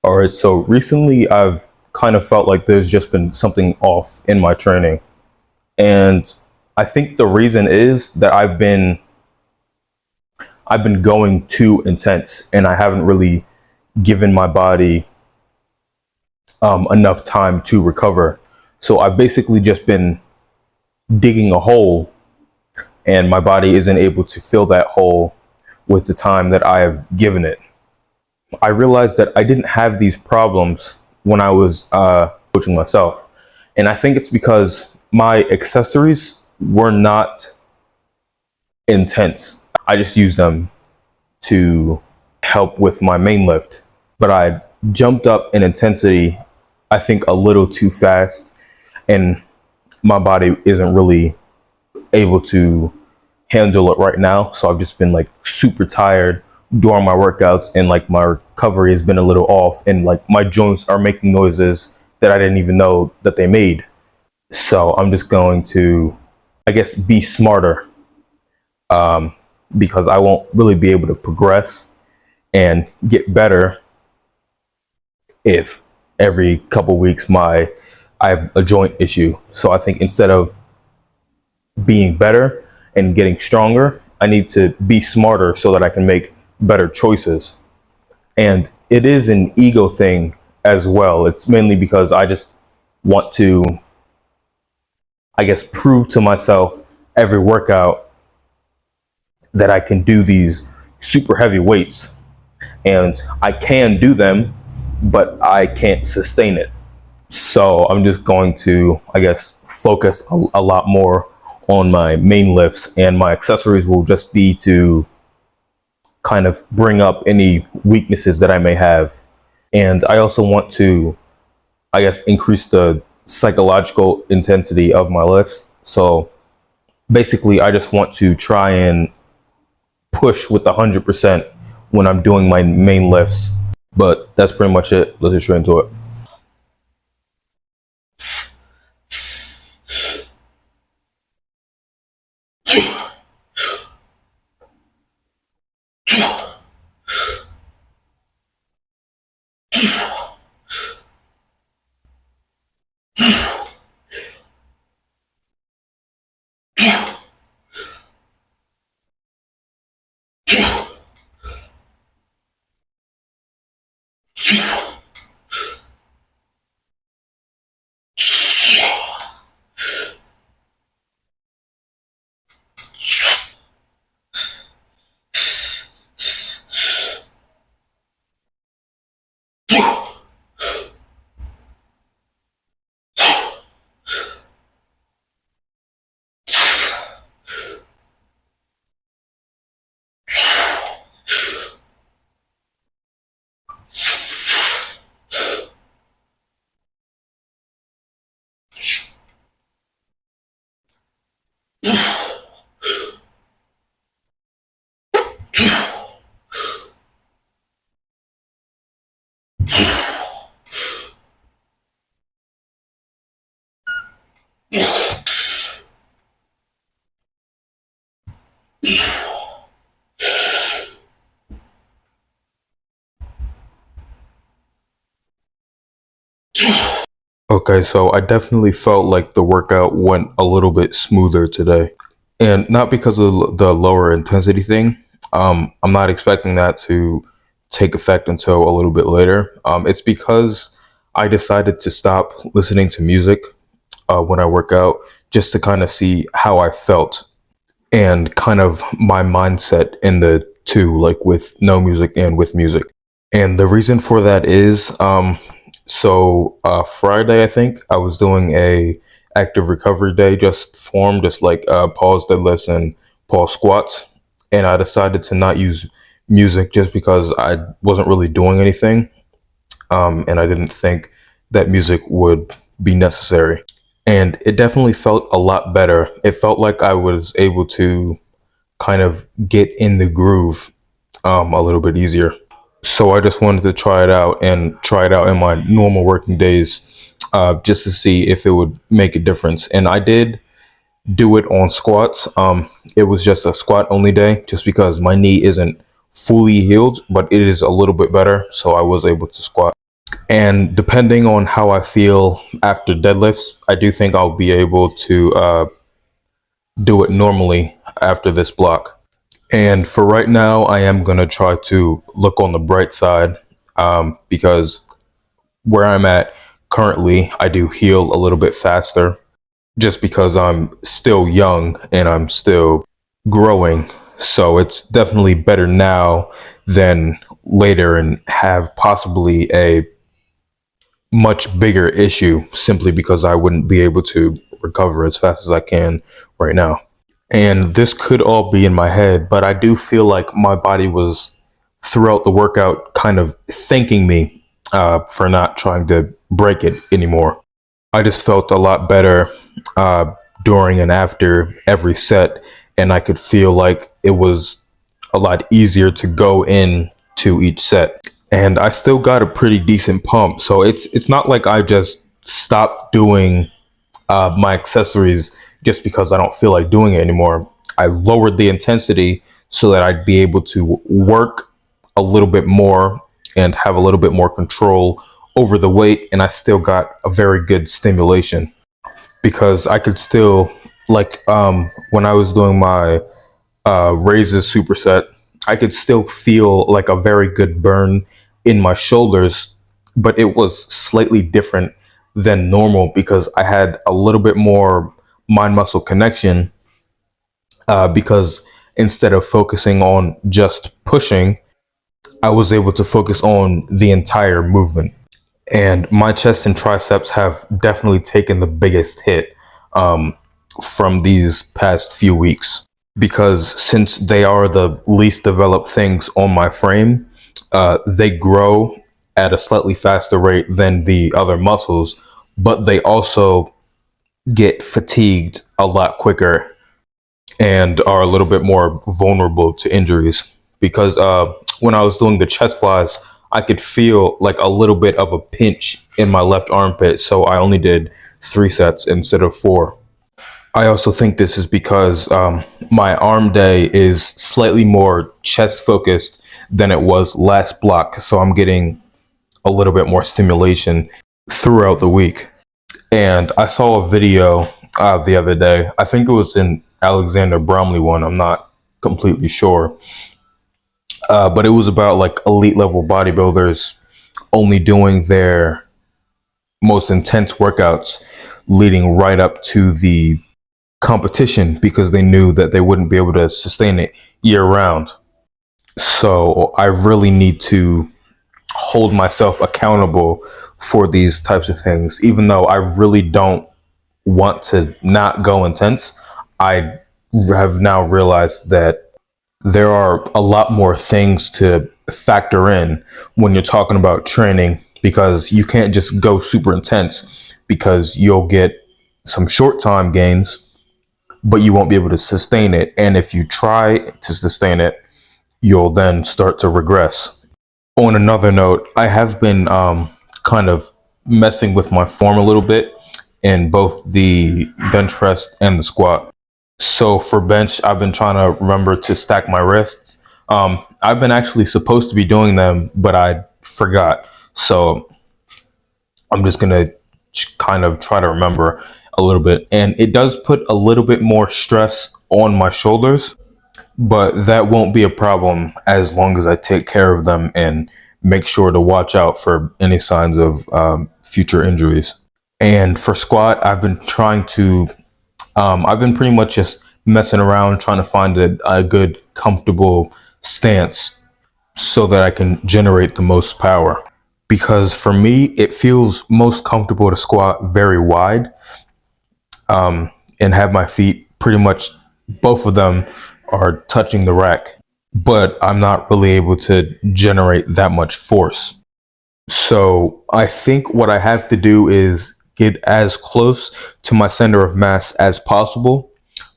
All right, so recently I've kind of felt like there's just been something off in my training. And I think the reason is that I've been going too intense and I haven't really given my body enough time to recover. So I've basically just been digging a hole and my body isn't able to fill that hole with the time that I have given it. I realized that I didn't have these problems when I was coaching myself. And I think it's because my accessories were not intense. I just used them to help with my main lift. But I jumped up in intensity, I think, a little too fast. And my body isn't really able to handle it right now. So I've just been like super tired during my workouts, and like my recovery has been a little off, and like my joints are making noises that I didn't even know that they made. So I'm just going to, I guess, be smarter, because I won't really be able to progress and get better if every couple weeks I have a joint issue. So I think instead of being better and getting stronger, I need to be smarter so that I can make better choices. And it is an ego thing as well. It's mainly because I just want to, I guess, prove to myself every workout that I can do these super heavy weights, and I can do them, but I can't sustain it. So I'm just going to, I guess, focus a lot more on my main lifts, and my accessories will just be to kind of bring up any weaknesses that I may have. And I also want to, I guess, increase the psychological intensity of my lifts. So basically, I just want to try and push with 100% when I'm doing my main lifts. But that's pretty much it. Let's get straight into it. Okay, so I definitely felt like the workout went a little bit smoother today. And not because of the lower intensity thing. I'm not expecting that to take effect until a little bit later. It's because I decided to stop listening to music when I work out, just to kind of see how I felt and kind of my mindset in the two, like with no music and with music. And the reason for that is, Friday, I think I was doing a active recovery day, just form, just like pause deadlifts and pause squats, and I decided to not use music just because I wasn't really doing anything, and I didn't think that music would be necessary. And it definitely felt a lot better. It felt like I was able to kind of get in the groove a little bit easier. So I just wanted to try it out and try it out in my normal working days, just to see if it would make a difference. And I did do it on squats. It was just a squat only day, just because my knee isn't fully healed, but it is a little bit better. So I was able to squat. And depending on how I feel after deadlifts, I do think I'll be able to do it normally after this block. And for right now, I am going to try to look on the bright side, because where I'm at currently, I do heal a little bit faster just because I'm still young and I'm still growing. So it's definitely better now than later and have possibly a much bigger issue simply because I wouldn't be able to recover as fast as I can right now. And this could all be in my head, but I do feel like my body was throughout the workout kind of thanking me for not trying to break it anymore. I just felt a lot better uh, during and after every set, and I could feel like it was a lot easier to go in to each set. And I still got a pretty decent pump, so it's not like I just stopped doing my accessories just because I don't feel like doing it anymore. I lowered the intensity so that I'd be able to work a little bit more and have a little bit more control over the weight, and I still got a very good stimulation because I could still, like, when I was doing my raises superset, I could still feel like a very good burn in my shoulders, but it was slightly different than normal because I had a little bit more mind muscle connection, because instead of focusing on just pushing, I was able to focus on the entire movement. And my chest and triceps have definitely taken the biggest hit from these past few weeks because since they are the least developed things on my frame, they grow at a slightly faster rate than the other muscles, but they also get fatigued a lot quicker and are a little bit more vulnerable to injuries. Because when I was doing the chest flies, I could feel like a little bit of a pinch in my left armpit, so I only did 3 sets instead of 4. I also think this is because my arm day is slightly more chest focused than it was last block, so I'm getting a little bit more stimulation throughout the week. And I saw a video the other day. I think it was an Alexander Bromley one. I'm not completely sure, but it was about like elite level bodybuilders only doing their most intense workouts leading right up to the competition because they knew that they wouldn't be able to sustain it year round. So I really need to hold myself accountable for these types of things. Even though I really don't want to not go intense, I have now realized that there are a lot more things to factor in when you're talking about training because you can't just go super intense because you'll get some short time gains but you won't be able to sustain it. And if you try to sustain it, you'll then start to regress. On another note, I have been kind of messing with my form a little bit in both the bench press and the squat. So for bench, I've been trying to remember to stack my wrists. I've been actually supposed to be doing them, but I forgot. So I'm just going to kind of try to remember a little bit. And it does put a little bit more stress on my shoulders, but that won't be a problem as long as I take care of them and make sure to watch out for any signs of future injuries. And for squat, I've been pretty much just messing around trying to find a good, comfortable stance so that I can generate the most power. Because for me, it feels most comfortable to squat very wide, and have my feet pretty much, both of them are touching the rack, but I'm not really able to generate that much force. So I think what I have to do is get as close to my center of mass as possible,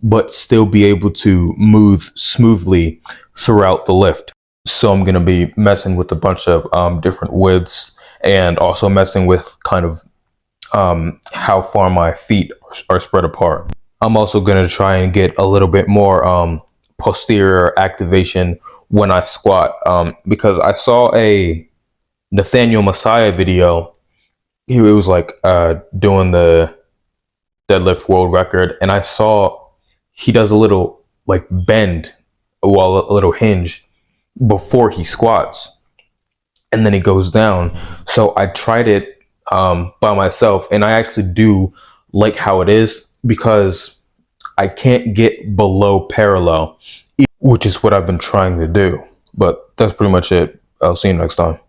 but still be able to move smoothly throughout the lift. So I'm going to be messing with a bunch of different widths and also messing with kind of how far my feet are spread apart. I'm also going to try and get a little bit more posterior activation when I squat, because I saw Nathaniel Messiah video. He was like doing the deadlift world record, and I saw he does a little like bend, well, a little hinge before he squats, and then he goes down. So I tried it by myself, and I actually do like how it is because I can't get below parallel, which is what I've been trying to do. But that's pretty much it. I'll see you next time.